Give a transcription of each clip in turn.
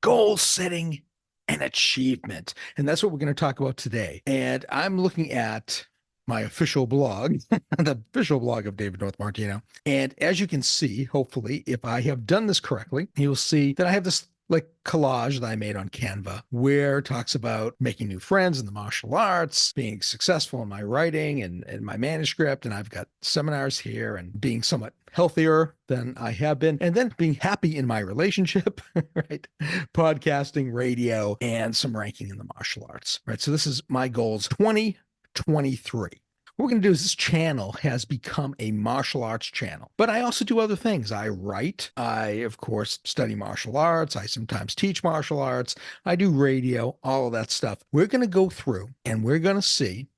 goal setting and achievement. And that's what we're going to talk about today. And I'm looking at my official blog, the official blog of David North-Martino. And as you can see, hopefully, if I have done this correctly, you'll see that I have this like collage that I made on Canva where it talks about making new friends in the martial arts, being successful in my writing and my manuscript. And I've got seminars here and being somewhat healthier than I have been. And then being happy in my relationship, right? Podcasting, radio, and some ranking in the martial arts, right? So this is my goals 2023. What we're going to do is this channel has become a martial arts channel, but I also do other things. I write. I, of course, study martial arts. I sometimes teach martial arts. I do radio, all of that stuff. We're going to go through and we're going to see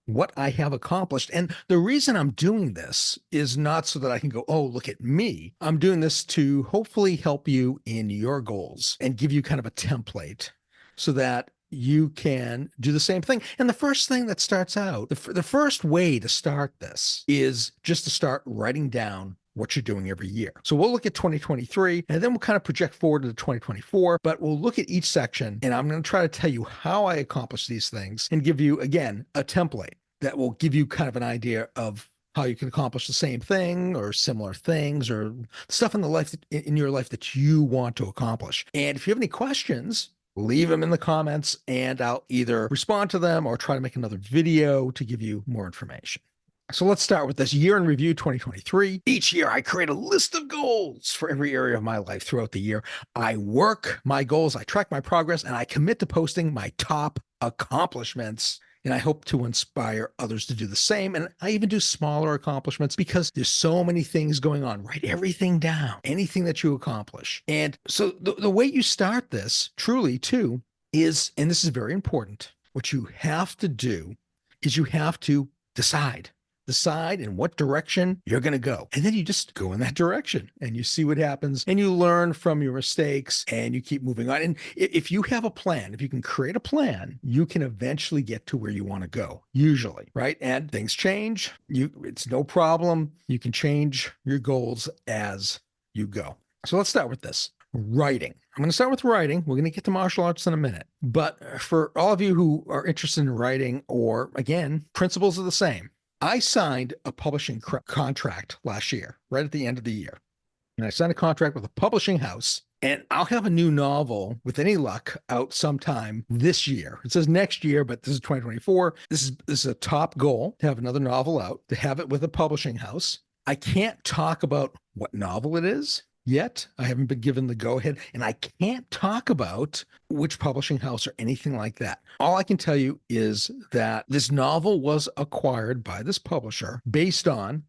what I have accomplished. And the reason I'm doing this is not so that I can go, oh, look at me. I'm doing this to hopefully help you in your goals and give you kind of a template so that you can do the same thing. And the first thing that starts out, the first way to start this is just to start writing down what you're doing every year. So we'll look at 2023 and then we'll kind of project forward to 2024, but we'll look at each section and I'm going to try to tell you how I accomplish these things and give you, again, a template that will give you kind of an idea of how you can accomplish the same thing or similar things or stuff in the life in your life that you want to accomplish. And if you have any questions, leave them in the comments and I'll either respond to them or try to make another video to give you more information. So let's start with this year in review 2023. Each year I create a list of goals for every area of my life throughout the year. I work my goals, I track my progress, and I commit to posting my top accomplishments. And I hope to inspire others to do the same. And I even do smaller accomplishments because there's so many things going on. Write everything down, anything that you accomplish. And so the way you start this truly too is, and this is very important, what you have to do is you have to decide in what direction you're going to go. And then you just go in that direction and you see what happens and you learn from your mistakes and you keep moving on. And if you have a plan, if you can create a plan, you can eventually get to where you want to go, usually, right? And things change. It's no problem. You can change your goals as you go. So let's start with this. Writing. I'm going to start with writing. We're going to get to martial arts in a minute. But for all of you who are interested in writing, or again, principles are the same. I signed a publishing contract last year, right at the end of the year. And I signed a contract with a publishing house, and I'll have a new novel, with any luck, out sometime this year. It says next year, but this is 2024. This is a top goal, to have another novel out, to have it with a publishing house. I can't talk about what novel it is yet. I haven't been given the go-ahead, and I can't talk about which publishing house or anything like that. All I can tell you is that this novel was acquired by this publisher based on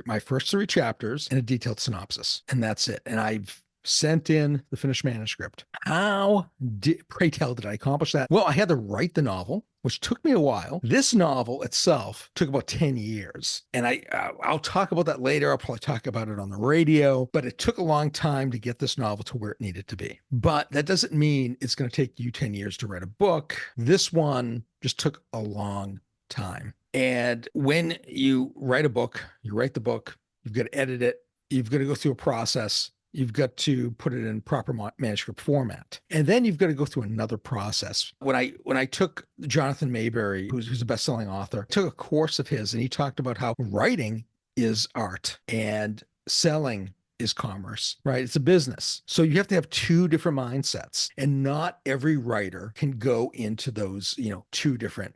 my first 3 chapters and a detailed synopsis, and that's it. And I've sent in the finished manuscript. Pray tell, did I accomplish that? Well, I had to write the novel, which took me a while. This novel itself took about 10 years. And I'll talk about that later. I'll probably talk about it on the radio, but it took a long time to get this novel to where it needed to be. But that doesn't mean it's going to take you 10 years to write a book. This one just took a long time. And when you write a book, you write the book, you've got to edit it, you've got to go through a process. You've got to put it in proper manuscript format. And then you've got to go through another process. When I took Jonathan Maberry, who's a best-selling author, took a course of his, and he talked about how writing is art and selling is commerce, right? It's a business. So you have to have 2 different mindsets, and not every writer can go into those, two different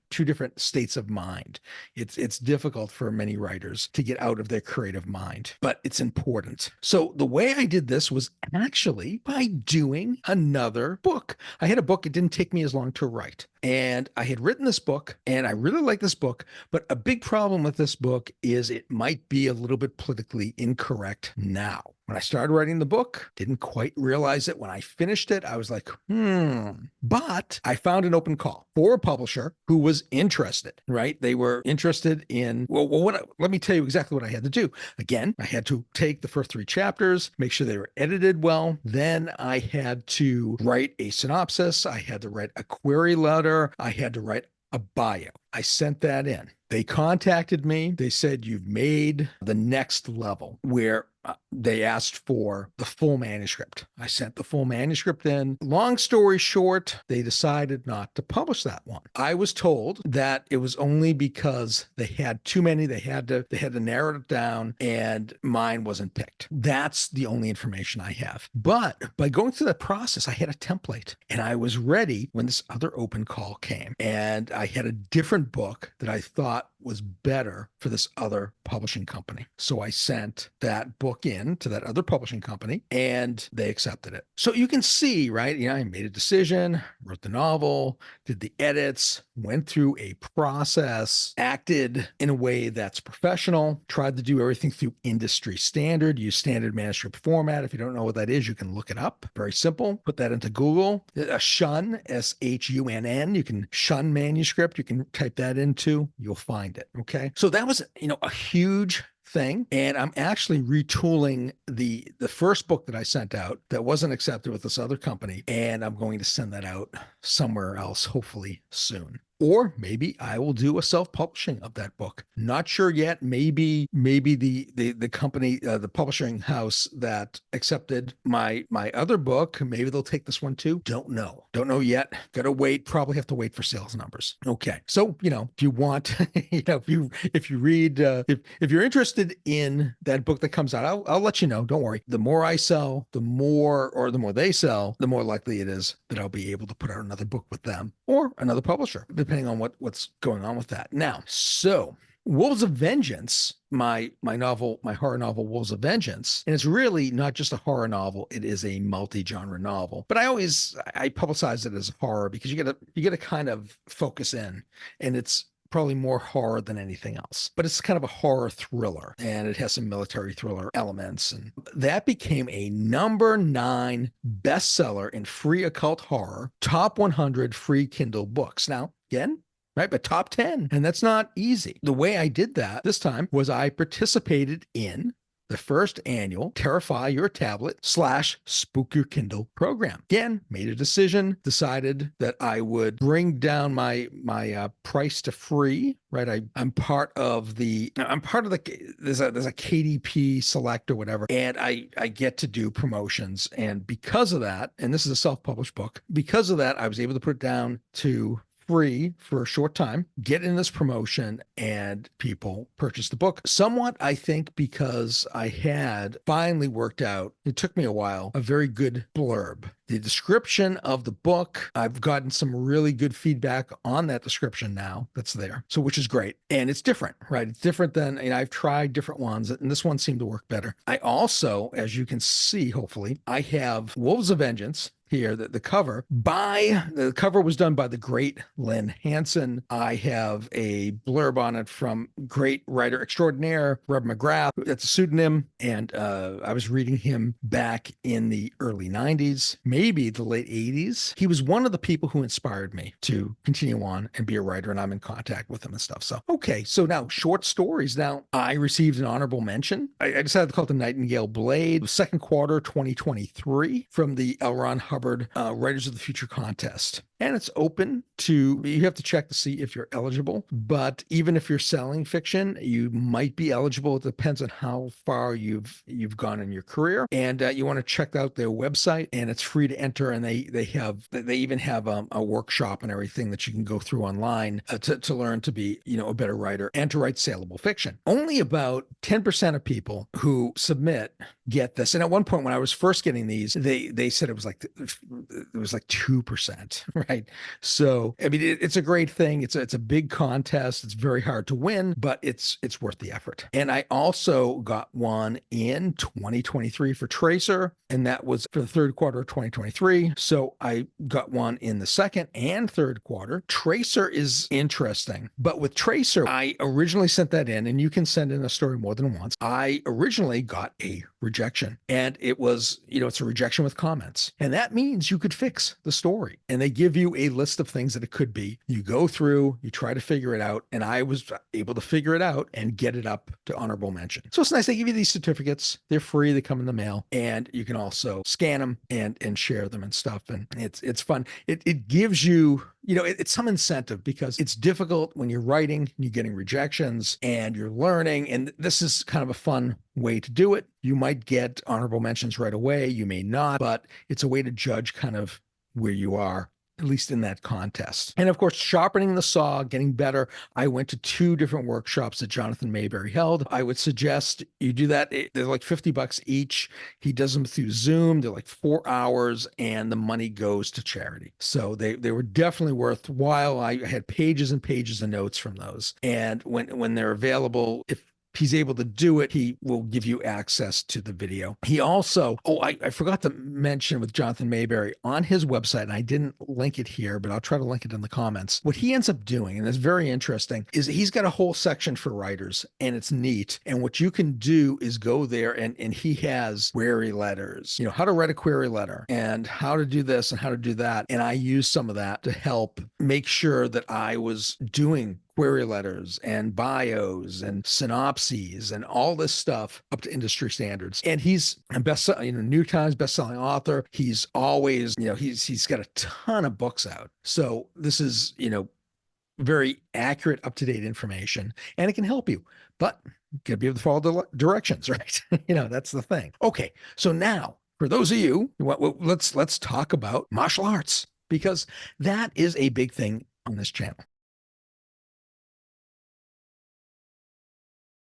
states of mind. It's difficult for many writers to get out of their creative mind, but it's important. So the way I did this was actually by doing another book. I had a book. It didn't take me as long to write. And I had written this book, and I really like this book, but a big problem with this book is it might be a little bit politically incorrect now. When I started writing the book, didn't quite realize it. When I finished it, I was like, But I found an open call for a publisher who was interested, right? They were interested in, let me tell you exactly what I had to do. Again, I had to take the first 3 chapters, make sure they were edited well. Then I had to write a synopsis. I had to write a query letter. I had to write a bio. I sent that in. They contacted me. They said, you've made the next level, where they asked for the full manuscript. I sent the full manuscript in. Long story short, they decided not to publish that one. I was told that it was only because they had too many. They had to narrow it down, and mine wasn't picked. That's the only information I have. But by going through that process, I had a template, and I was ready when this other open call came. And I had a different book that I thought was better for this other publishing company. So I sent that book in to that other publishing company, and they accepted it. So you can see, right? I made a decision, wrote the novel, did the edits, went through a process, acted in a way that's professional, tried to do everything through industry standard, use standard manuscript format. If you don't know what that is, you can look it up. Very simple. Put that into Google. A Chun, Shunn. You can Chun manuscript. You can type that into, you'll find it. Okay. So that was, a huge thing. And I'm actually retooling the first book that I sent out that wasn't accepted with this other company. And I'm going to send that out somewhere else, hopefully soon. Or maybe I will do a self-publishing of that book. Not sure yet. Maybe the company, the publishing house that accepted my other book, maybe they'll take this one too. Don't know yet. Gotta wait. Probably have to wait for sales numbers. Okay. So if you want, if you read, if you're interested in that book that comes out, I'll let you know. Don't worry. The more I sell, the more they sell, the more likely it is that I'll be able to put out another book with them or another publisher, depending on what's going on with that. Now, so Wolves of Vengeance, my horror novel, Wolves of Vengeance, and it's really not just a horror novel, it is a multi-genre novel. But I publicize it as horror because you gotta kind of focus in, and it's probably more horror than anything else. But it's kind of a horror thriller, and it has some military thriller elements. And that became a #9 bestseller in free occult horror, top 100 free Kindle books. Now, again, right, but top 10, and that's not easy. The way I did that this time was I participated in the first annual Terrify Your Tablet / Spook Your Kindle program. Again, made a decision, decided that I would bring down my price to free, right? I'm part of the there's a KDP Select or whatever, and I get to do promotions. And because of that, and this is a self-published book, because of that, I was able to put it down to free for a short time, get in this promotion, and people purchased the book. Somewhat, I think, because I had finally worked out, it took me a while, a very good blurb. The description of the book, I've gotten some really good feedback on that description now that's there. So, which is great. And it's different, right? It's different than, I've tried different ones, and this one seemed to work better. I also, as you can see, hopefully, I have Wolves of Vengeance here, the cover was done by the great Lynn Hansen. I have a blurb on it from great writer extraordinaire Reb McGrath. That's a pseudonym, and I was reading him back in the early 90s, maybe the late 80s. He was one of the people who inspired me to continue on and be a writer, and I'm in contact with him and stuff. So, okay, so now short stories. Now, I received an honorable mention. I decided to call it the Nightingale Blade, second quarter 2023, from the L. Ron Hubbard Writers of the Future contest. And it's open to, you have to check to see if you're eligible. But even if you're selling fiction, you might be eligible. It depends on how far you've gone in your career. And you want to check out their website, and it's free to enter. And they even have a workshop and everything that you can go through online to learn to be, a better writer and to write saleable fiction. Only about 10% of people who submit get this. And at one point when I was first getting these, they said it was like 2%, right? So, it's a great thing. It's a big contest. It's very hard to win, but it's worth the effort. And I also got one in 2023 for Tracer, and that was for the third quarter of 2023. So I got one in the second and third quarter. Tracer is interesting, but with Tracer, I originally sent that in, and you can send in a story more than once. I originally got a rejection, and it was, it's a rejection with comments. And that means you could fix the story, and they give you a list of things that it could be. You go through, you try to figure it out, and I was able to figure it out and get it up to honorable mention. So it's nice. They give you these certificates. They're free. They come in the mail, and you can also scan them and share them and stuff. And it's fun. It gives you it's some incentive because it's difficult when you're writing, and you're getting rejections and you're learning. And this is kind of a fun way to do it. You might get honorable mentions right away. You may not, but it's a way to judge kind of where you are, at least in that contest. And of course, sharpening the saw, getting better. I went to 2 different workshops that Jonathan Maberry held. I would suggest you do that. They're like $50 each. He does them through Zoom. They're like 4 hours, and the money goes to charity. So they were definitely worthwhile. I had pages and pages of notes from those. And when they're available, if he's able to do it, he will give you access to the video. He also, I forgot to mention with Jonathan Maberry on his website, and I didn't link it here, but I'll try to link it in the comments. What he ends up doing, and it's very interesting, is he's got a whole section for writers, and it's neat. And what you can do is go there, and he has query letters, how to write a query letter and how to do this and how to do that. And I use some of that to help make sure that I was doing query letters and bios and synopses and all this stuff up to industry standards. And he's a New York Times bestselling author. He's always, he's got a ton of books out. So this is, very accurate, up-to-date information, and it can help you. But you gotta be able to follow the directions, right? That's the thing. Okay, so now for those of you, let's talk about martial arts, because that is a big thing on this channel.